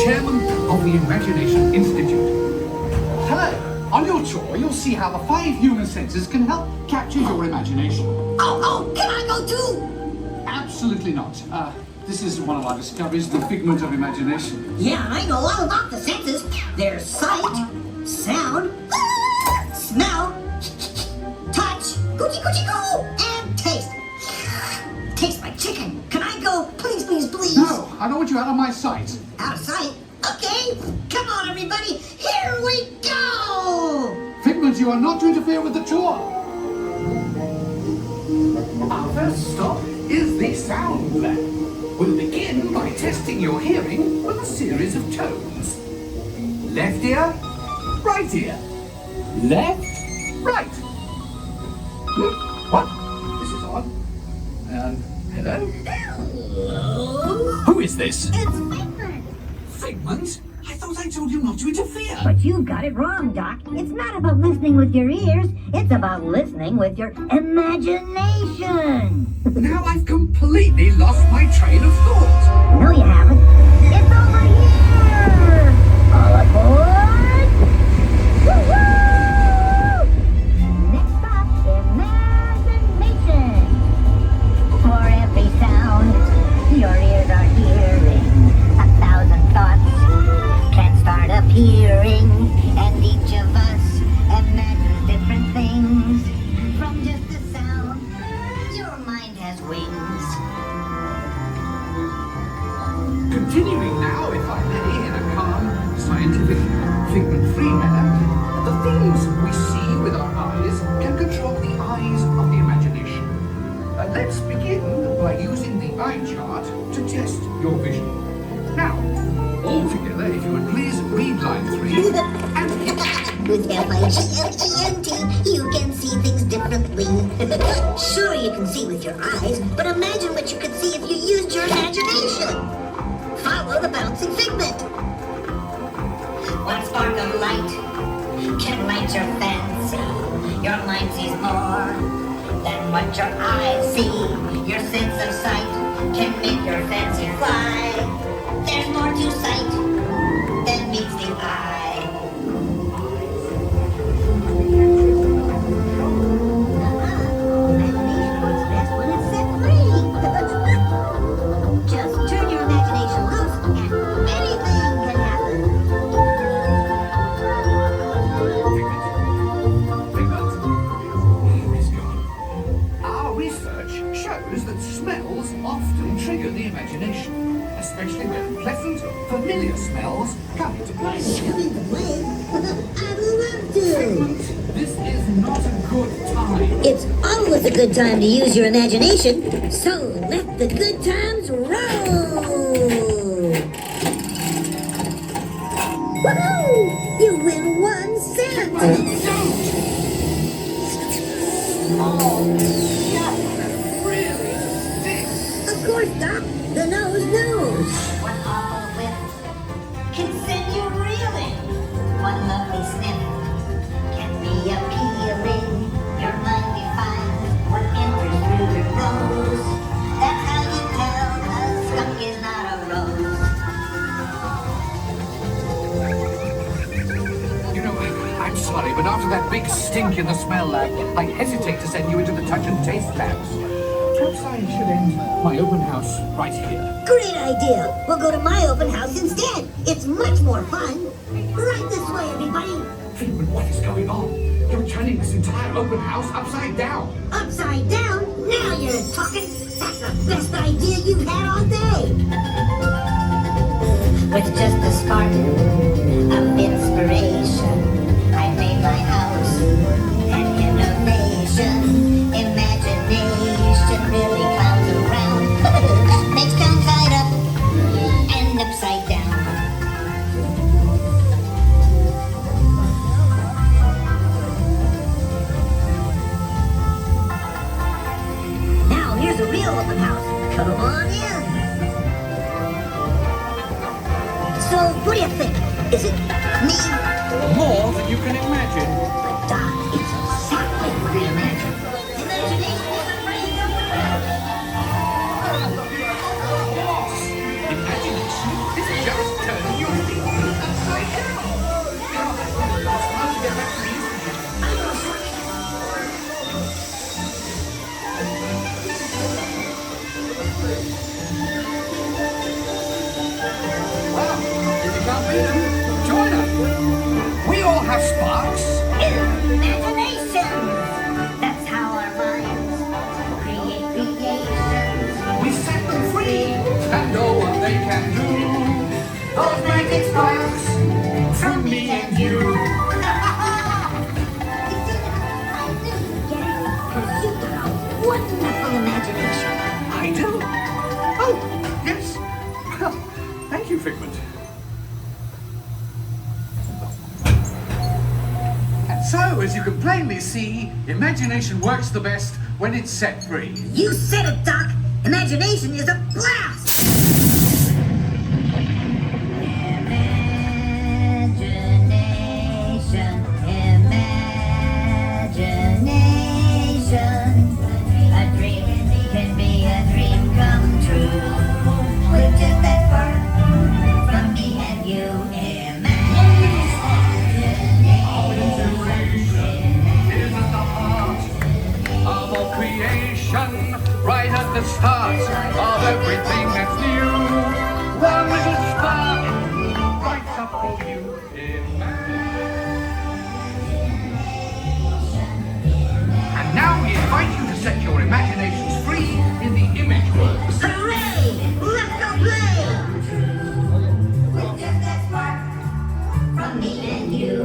chairman of the Imagination Institute. Hello. On your tour, you'll see how the 5 human senses can help capture your imagination. Oh, can I go too? Absolutely not. This is one of our discoveries, the figment of imagination. Yeah, I know all about the senses. There's sight, sound, smell, touch, coochie coochie coo, and taste. Taste my chicken. Can I go? Please, please, please. No, I don't want you out of my sight. Out of sight? Okay. Come on, everybody. Here we go. Figment, you are not to interfere with the tour. Our first stop is the sound lab. We'll begin by testing your hearing with a series of tones. Left ear, right ear. Left, right. What? This is odd. Hello? Hello? Who is this? It's Figment. Figment? I thought I told you not to interfere. But you've got it wrong, Doc. It's not about listening with your ears. It's about listening with your imagination. Now I've completely lost my train of thought. No, you haven't. It's over here. All aboard. Woo-hoo! Next stop, imagination. For every sound your ears are hearing, 1,000 thoughts can start appearing, and each of us imagines different things from just the sound. Your mind has wings. Continuing now, if I may, in a calm, scientific, figment-free manner, the things we see with our eyes can control the eyes of the imagination. Let's begin by using the eye chart to test your vision. Now, all together, if you would please read line 3 and With F-I-G-M-E-N-T, you can see things differently. Sure, you can see with your eyes, but imagine what you could see if you used your imagination. Follow the bouncing figment. One spark of light can light your fancy. Your mind sees more than what your eyes see. Your sense of sight can make your fancy fly. There's more to sight than meets the eye. Imagination works best when it's set free. Just turn your imagination loose and anything can happen. Figment. He's gone. Our research shows that smells often trigger the imagination, especially when pleasant, familiar smells come into play. Come into play? I'd love to. Figment, this is not a good time. It's always a good time to use your imagination, so let the good times roll! Woohoo! You win 1 cent! Oh, that really stinks. Of course, Doc. The nose knows. One awful whiff can send you reeling. One lovely sniff can be appealing. Your mind defines what enters through your nose. That's how you tell a skunk is not a rose. You know, I'm sorry, but after that big stink in the smell lab, I hesitate to send you into the touch and taste labs. Perhaps I should end my open house right here. Great idea. We'll go to my open house instead. It's much more fun. Right this way, everybody. Figment, what is going on? You're turning this entire open house upside down. Upside down? Now you're talking. That's the best idea you've had all day. With just a spark of inspiration, I made my house an innovation. Imagination really clowns around, makes town side up and upside down. Now here's a real open house. Come on in. So, what do you think? Is it me? More than you can imagine. But Doc, it's exactly what I imagined. Imagination is a brain of Imagination is just turning your freedom, join us. We all have sparks. Imagination! That's how our minds create creations. We set them free and know what they can do. Those magic sparks from me and you. Because you've got a wonderful imagination. I do. Oh, yes. Well, thank you, Figment. And so, as you can plainly see, imagination works the best when it's set free. You said it, Doc. Imagination is a blast. Imagination, imagination. A dream can be a dream come true. With just that spark from me and you. Is at the heart of all creation, right at the start of everything that's new. One little spark lights up for you. And now we invite you to set your imaginations free in the image works. Hooray! Let's go play! With just that spark from me and you.